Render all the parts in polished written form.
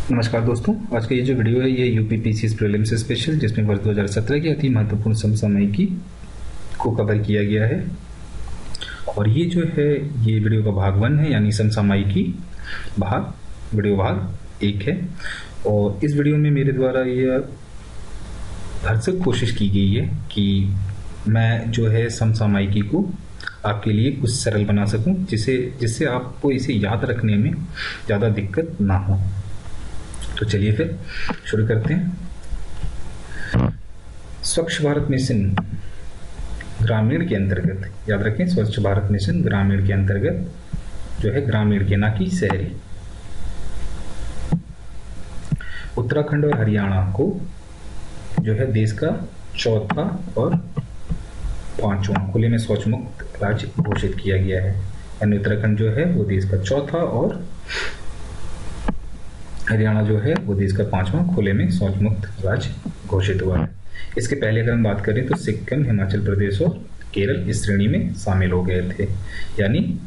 नमस्कार दोस्तों, आज का ये जो वीडियो है ये यूपीपीसी प्रीलिम्स स्पेशल, जिसमें वर्ष 2017 की अति महत्वपूर्ण समसामयिकी को कवर किया गया है। और ये जो है ये वीडियो का भाग 1 है, यानी समसामयिकी वीडियो भाग 1 है। और इस वीडियो में मेरे द्वारा ये भरसक कोशिश की गई है कि मैं जो है समसामयिकी को आपके लिए कुछ सरल बना सकूं, जिससे आपको इसे याद रखने में ज़्यादा दिक्कत ना हो। तो चलिए फिर शुरू करते हैं। स्वच्छ भारत मिशन ग्रामीण के अंतर्गत, याद रखें, स्वच्छ भारत मिशन ग्रामीण के अंतर्गत जो है ग्रामीण के, ना कि शहरी, उत्तराखंड और हरियाणा को जो है देश का चौथा और पांचवा खुले में शौच मुक्त राज्य घोषित किया गया है। यानी उत्तराखंड जो है वो देश का चौथा और हरियाणा जो है वो देश का पांचवा खुले में शौच मुक्त राज्य घोषित हुआ है। इसके पहले अगर हम बात करें तो सिक्किम, हिमाचल प्रदेश और केरल इस श्रेणी में शामिल हो गए थे। यानी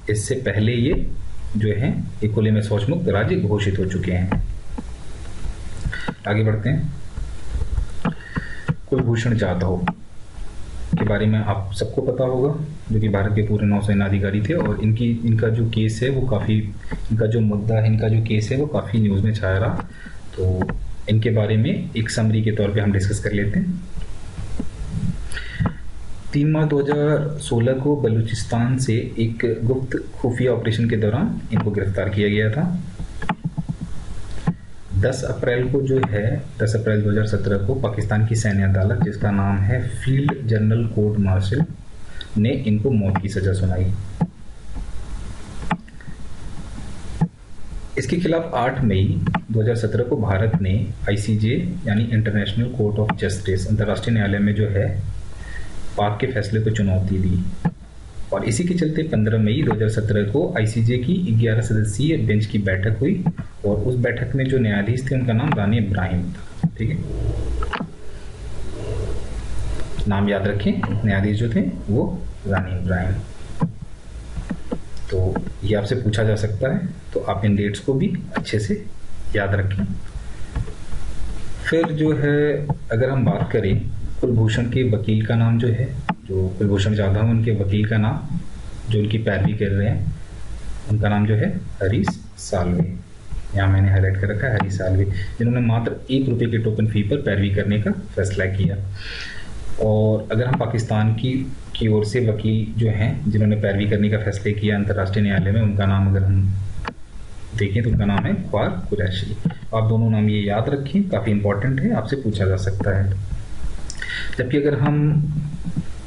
इससे पहले ये जो है ये खुले में शौच मुक्त राज्य घोषित हो चुके हैं। आगे बढ़ते हैं। कुलभूषण जाधव के बारे में आप सबको पता होगा, जो कि भारत के पूर्व नौसेना अधिकारी थे। और इनका जो केस है वो काफ़ी, इनका जो मुद्दा है, इनका जो केस है वो काफ़ी न्यूज़ में छाया रहा। तो इनके बारे में एक समरी के तौर पे हम डिस्कस कर लेते हैं। 3 मार्च 2016 को बलूचिस्तान से एक गुप्त खुफिया ऑपरेशन के दौरान इनको गिरफ्तार किया गया था। 10 अप्रैल को जो है 10 अप्रैल 2017 को पाकिस्तान की सैन्य अदालत, जिसका नाम है फील्ड जनरल कोर्ट मार्शल, ने इनको मौत की सजा सुनाई। इसके खिलाफ 8 मई 2017 को भारत ने आईसीजे यानी इंटरनेशनल कोर्ट ऑफ जस्टिस, अंतर्राष्ट्रीय न्यायालय में जो है पाक के फैसले को चुनौती दी। और इसी के चलते 15 मई 2017 को आईसीजे की 11 सदस्यीय बेंच की बैठक हुई। और उस बैठक में जो न्यायाधीश थे उनका नाम रानी इब्राहिम था। ठीक है, नाम याद रखें, न्यायाधीश जो थे वो रानी इब्राहिम। तो ये आपसे पूछा जा सकता है, तो आप इन डेट्स को भी अच्छे से याद रखें। फिर जो है अगर हम बात करें कुलभूषण के वकील का नाम जो है, जो कुलभूषण जाधव उनके वकील का नाम, जो उनकी पैरवी कर रहे हैं, उनका नाम जो है हरीश साल्वे। यहाँ मैंने हाईलाइट कर रखा है हरीश साल्वे, जिन्होंने मात्र 1 रुपये के टोकन फी पर पैरवी करने का फैसला किया। और अगर हम पाकिस्तान की ओर से वकील जो हैं जिन्होंने पैरवी करने का फैसला किया अंतर्राष्ट्रीय न्यायालय में, उनका नाम अगर हम देखें तो उनका नाम है ख्वार कुरैशी। आप दोनों नाम ये याद रखें, काफ़ी इंपॉर्टेंट है, आपसे पूछा जा सकता है। जबकि अगर हम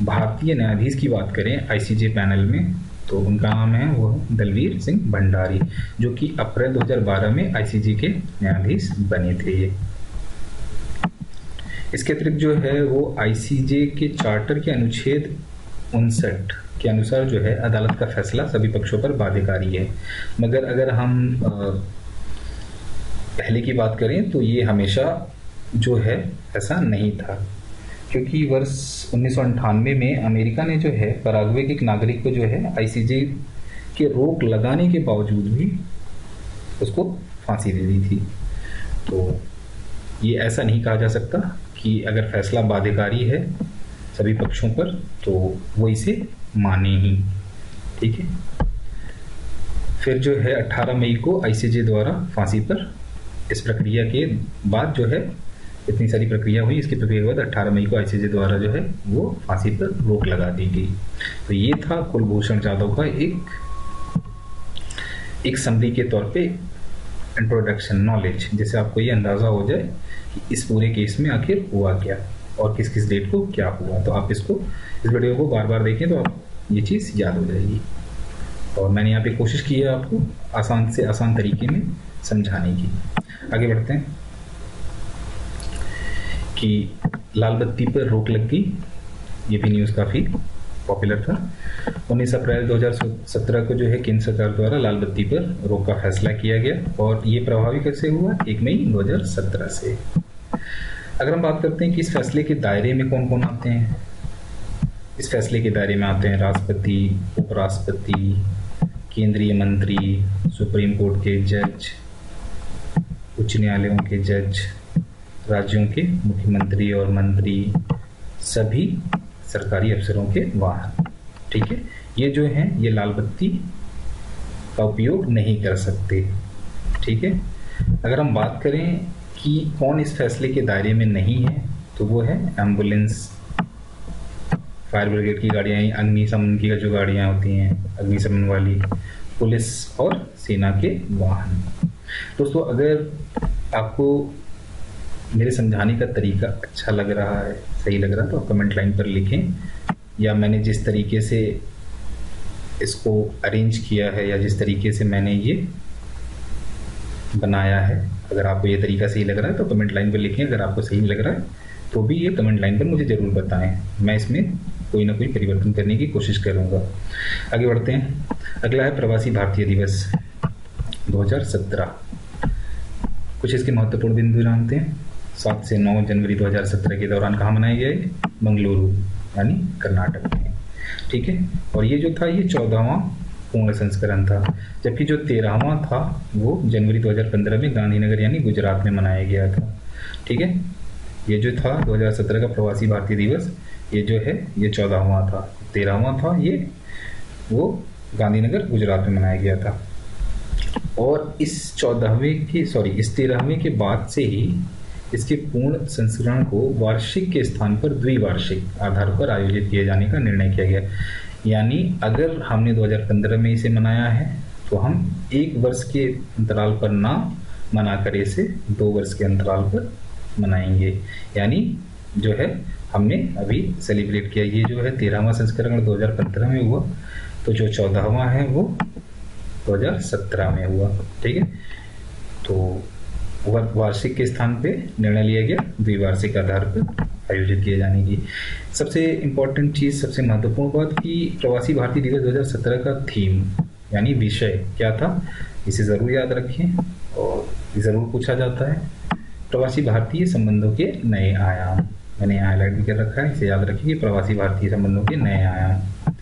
भारतीय न्यायाधीश की बात करें आईसीजे पैनल में, तो उनका नाम है वो दलवीर सिंह भंडारी, जो कि अप्रैल 2012 में आईसीजे के न्यायाधीश बने थे ये। इसके अतिरिक्त जो है वो आईसीजे के चार्टर के अनुच्छेद 59 के अनुसार जो है अदालत का फैसला सभी पक्षों पर बाध्यकारी है। मगर अगर हम पहले की बात करें तो ये हमेशा जो है ऐसा नहीं था, क्योंकि वर्ष 1998 में अमेरिका ने जो है पराग्वे के एक नागरिक को जो है आईसीजे के रोक लगाने के बावजूद भी उसको फांसी दे दी थी। तो ये ऐसा नहीं कहा जा सकता कि अगर फैसला बाध्यकारी है सभी पक्षों पर तो वो इसे माने ही। ठीक है, फिर जो है 18 मई को आईसीजे द्वारा फांसी पर, इस प्रक्रिया के बाद जो है इतनी सारी प्रक्रिया हुई, इसकी प्रक्रिया के बाद 18 मई को आईसीजे द्वारा जो है वो फांसी पर रोक लगा दी गई। तो ये था कुलभूषण जाधव का एक समरी के तौर पे इंट्रोडक्शन नॉलेज, जिससे आपको ये अंदाजा हो जाए कि इस पूरे केस में आखिर हुआ क्या और किस किस डेट को क्या हुआ। तो आप इस वीडियो को बार बार देखें तो आप ये चीज़ याद हो जाएगी। और मैंने यहाँ पे कोशिश की है आपको आसान से आसान तरीके में समझाने की। आगे बढ़ते हैं कि लाल बत्ती पर रोक लग गई, ये भी न्यूज़ काफ़ी पॉपुलर था। 19 अप्रैल 2017 को जो है केंद्र सरकार द्वारा लाल बत्ती पर रोक का फैसला किया गया। और ये प्रभावी कैसे हुआ? 1 मई 2017 से। अगर हम बात करते हैं कि इस फैसले के दायरे में कौन कौन आते हैं, इस फैसले के दायरे में आते हैं राष्ट्रपति, उपराष्ट्रपति, केंद्रीय मंत्री, सुप्रीम कोर्ट के जज, उच्च न्यायालयों के जज, राज्यों के मुख्यमंत्री और मंत्री, सभी सरकारी अफसरों के वाहन। ठीक है, ये जो हैं ये लाल बत्ती का उपयोग नहीं कर सकते। ठीक है, अगर हम बात करें कि कौन इस फैसले के दायरे में नहीं है, तो वो है एम्बुलेंस, फायर ब्रिगेड की गाड़ियाँ, अग्निशमन की जो गाड़ियाँ होती हैं अग्निशमन वाली, पुलिस और सेना के वाहन। दोस्तों, अगर आपको मेरे समझाने का तरीका अच्छा लग रहा है, सही लग रहा है, तो आप कमेंट लाइन पर लिखें, या मैंने जिस तरीके से इसको अरेंज किया है या जिस तरीके से मैंने ये बनाया है, अगर आपको ये तरीका सही लग रहा है तो कमेंट लाइन पर लिखें। अगर आपको सही लग रहा है तो भी ये कमेंट लाइन पर मुझे ज़रूर बताएं, मैं इसमें कोई ना कोई परिवर्तन करने की कोशिश करूँगा। आगे बढ़ते हैं। अगला है प्रवासी भारतीय दिवस 2017। कुछ इसके महत्वपूर्ण बिंदु जानते हैं। 7 से 9 जनवरी 2017 के दौरान कहाँ मनाया गया है? मंगलुरु यानी कर्नाटक में। ठीक है, और ये जो था ये 14वां पूर्ण संस्करण था, जबकि जो 13वां था वो जनवरी 2015 में गांधीनगर यानी गुजरात में मनाया गया था। ठीक है, ये जो था 2017 का प्रवासी भारतीय दिवस, ये जो है ये 14वां था, 13वां था ये वो गांधीनगर गुजरात में मनाया गया था। और इस 13वें के बाद से ही इसके पूर्ण संस्करण को वार्षिक के स्थान पर द्विवार्षिक आधार पर आयोजित किए जाने का निर्णय किया गया। यानी अगर हमने 2015 में इसे मनाया है तो हम 1 वर्ष के अंतराल पर ना मनाकर इसे 2 वर्ष के अंतराल पर मनाएंगे। यानी जो है हमने अभी सेलिब्रेट किया, ये जो है 13वां संस्करण 2015 में हुआ, तो जो 14वां है वो 2017 में हुआ। ठीक है, तो वार्षिक के स्थान पे निर्णय लिया गया द्विवार्षिक आधार पर आयोजित किए जाने की। सबसे इम्पोर्टेंट चीज़, सबसे महत्वपूर्ण बात कि प्रवासी भारतीय दिवस 2017 का थीम यानी विषय क्या था, इसे ज़रूर याद रखें और ज़रूर पूछा जाता है। प्रवासी भारतीय संबंधों के नए आयाम, मैंने हाईलाइट भी कर रखा है, इसे याद रखिए। प्रवासी भारतीय संबंधों के नए आयाम,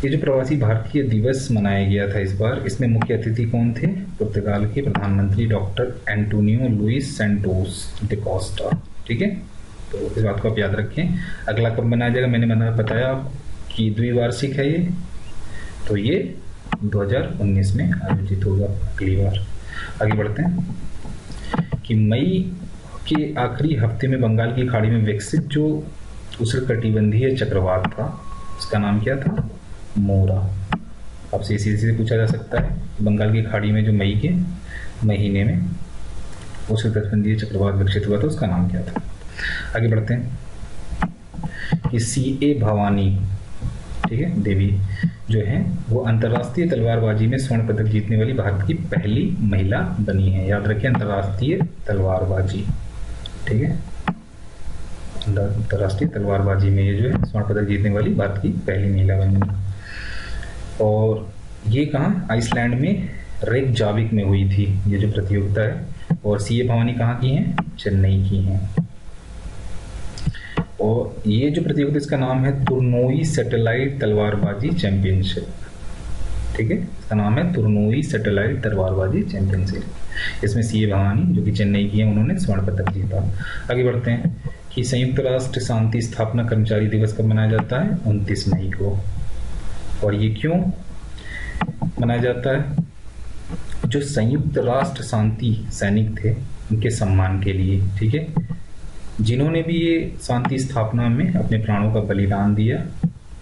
ये जो प्रवासी भारतीय दिवस मनाया गया था इस बार, इसमें मुख्य अतिथि कौन थे? पुर्तगाल के प्रधानमंत्री doctor Antonio Luis Santos da Costa. ठीक है, तो इस बात को आप याद रखें। अगला कब मनाया जाएगा, मैंने बताया कि द्विवार्षिक है ये, तो ये 2019 में आयोजित होगा अगली बार। आगे बढ़ते हैं कि मई के आखिरी हफ्ते में बंगाल की खाड़ी में विकसित जो उष्णकटिबंधीय चक्रवात था, उसका नाम क्या था? मोरा। आपसे इसी से पूछा जा सकता है, बंगाल की खाड़ी में जो मई के महीने में उष्णकटिबंधीय चक्रवात विकसित हुआ था, उसका नाम क्या था? आगे बढ़ते हैं कि CA भवानी, ठीक है, देवी जो है वो अंतर्राष्ट्रीय तलवारबाजी में स्वर्ण पदक जीतने वाली भारत की पहली महिला बनी है। याद रखें, अंतर्राष्ट्रीय तलवारबाजी। ठीक है, अंतर्राष्ट्रीय तलवारबाजी में ये जो है स्वर्ण पदक जीतने वाली भारत की पहली महिला बनी। और ये कहाँ? आइसलैंड में रेकजाविक में हुई थी ये जो प्रतियोगिता है। और CA भवानी कहाँ की हैं? चेन्नई की हैं। और ये जो प्रतियोगिता, इसका नाम है तुर्नोई सैटेलाइट तलवारबाजी चैंपियनशिप। ठीक है, इसका नाम है तुर्नोई सैटेलाइट तलवारबाजी चैंपियनशिप। इसमें CA भवानी जो कि चेन्नई की है, उन्होंने स्वर्ण पदक जीता। आगे बढ़ते हैं कि संयुक्त राष्ट्र शांति स्थापना कर्मचारी दिवस कब मनाया जाता है? 29 मई को। और ये क्यों मनाया जाता है? जो संयुक्त राष्ट्र शांति सैनिक थे उनके सम्मान के लिए। ठीक है, जिन्होंने भी ये शांति स्थापना में अपने प्राणों का बलिदान दिया,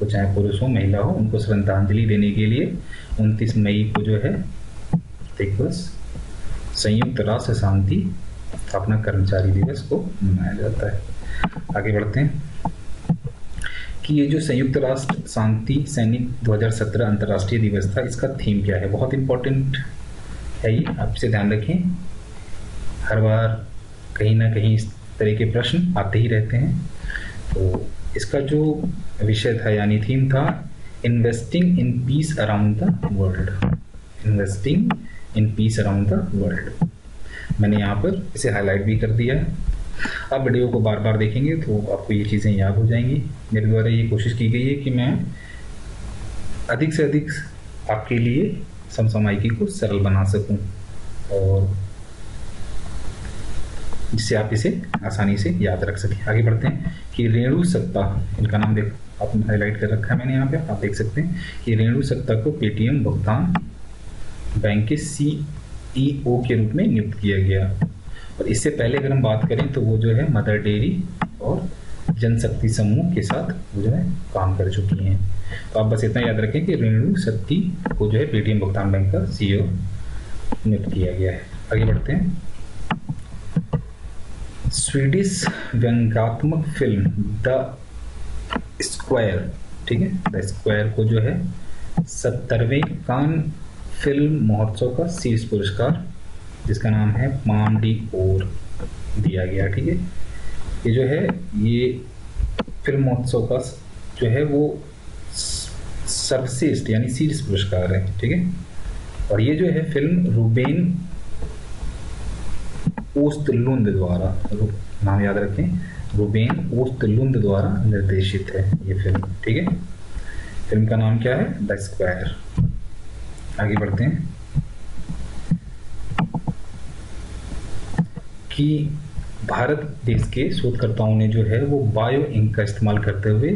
वो चाहे पुरुष हो महिला हो, उनको श्रद्धांजलि देने के लिए 29 मई को जो है दिवस संयुक्त राष्ट्र शांति स्थापना कर्मचारी दिवस को मनाया जाता है। आगे बढ़ते हैं कि ये जो संयुक्त राष्ट्र शांति सैनिक 2017 अंतर्राष्ट्रीय दिवस था, इसका थीम क्या है? बहुत इंपॉर्टेंट है ये, आप इसे ध्यान रखें। हर बार कहीं ना कहीं इस तरह के प्रश्न आते ही रहते हैं। तो इसका जो विषय था यानी थीम था investing in peace around the world. Investing in peace around the world, मैंने यहाँ पर इसे हाईलाइट भी कर दिया है। आप वीडियो को बार बार देखेंगे तो आपको ये चीज़ें याद हो जाएंगी। मेरे द्वारा ये कोशिश की गई है कि मैं अधिक से अधिक आपके लिए समसामयिकी को सरल बना सकूं। और जिससे आप इसे आसानी से याद रख सकें। आगे बढ़ते हैं कि रेणु सत्ता, इनका नाम देखो आपने हाईलाइट कर रखा है मैंने यहाँ पे, आप देख सकते हैं कि रेणु सत्ता को पेटीएम भुगतान बैंक के CEO के रूप में नियुक्त किया गया। और इससे पहले अगर हम बात करें तो वो जो है मदर डेयरी और जनशक्ति समूह के साथ वो जो है काम कर चुकी हैं। तो आप बस इतना याद रखें कि रेणु सत्ती को जो है पेटीएम भुगतान बैंक का CEO नियुक्त किया गया है। आगे बढ़ते हैं। स्वीडिश व्यंग्यात्मक फिल्म द स्क्वायर, ठीक है, द स्क्वायर को जो है 70वें कान फिल्म महोत्सव का शीर्ष पुरस्कार जिसका नाम है पाम डी ओर दिया गया। ठीक है, ये जो है ये फिल्म महोत्सव का जो है वो सर्वश्रेष्ठ यानी शीर्ष पुरस्कार है। ठीक है, और ये जो है फिल्म रूबेन ओस्टलुंड द्वारा, नाम याद रखें, रूबेन ओस्टलुंड द्वारा निर्देशित है ये फिल्म। ठीक है, फिल्म का नाम क्या है? The square. आगे बढ़ते हैं कि भारत देश के शोधकर्ताओं ने जो है वो बायो इंक का इस्तेमाल करते हुए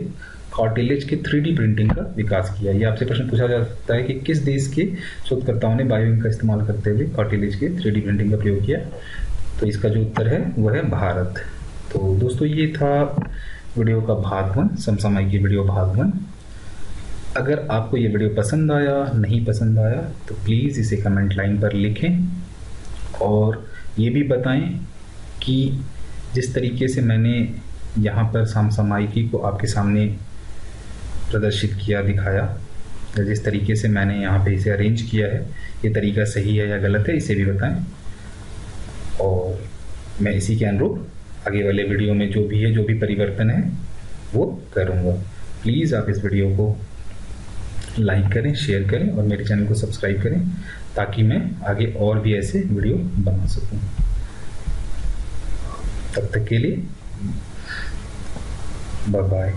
कार्टिलेज के 3D प्रिंटिंग का विकास किया। ये आपसे प्रश्न पूछा जा सकता है कि किस देश के शोधकर्ताओं ने बायो इंक का इस्तेमाल करते हुए कार्टिलेज के 3D प्रिंटिंग का प्रयोग किया, तो इसका जो उत्तर है वो है भारत। तो दोस्तों ये था वीडियो का भाग 1, समसामयिक की वीडियो भाग 1। अगर आपको ये वीडियो पसंद आया, नहीं पसंद आया, तो प्लीज़ इसे कमेंट लाइन पर लिखें और ये भी बताएं कि जिस तरीके से मैंने यहाँ पर समसामयिकी को आपके सामने प्रदर्शित किया, दिखाया, या जिस तरीके से मैंने यहाँ पे इसे अरेंज किया है, ये तरीका सही है या गलत है, इसे भी बताएं। और मैं इसी के अनुरूप आगे वाले वीडियो में जो भी है, जो भी परिवर्तन है वो करूँगा। प्लीज़ आप इस वीडियो को लाइक करें, शेयर करें और मेरे चैनल को सब्सक्राइब करें ताकि मैं आगे और भी ऐसे वीडियो बना सकूं। तब तक के लिए बाय बाय।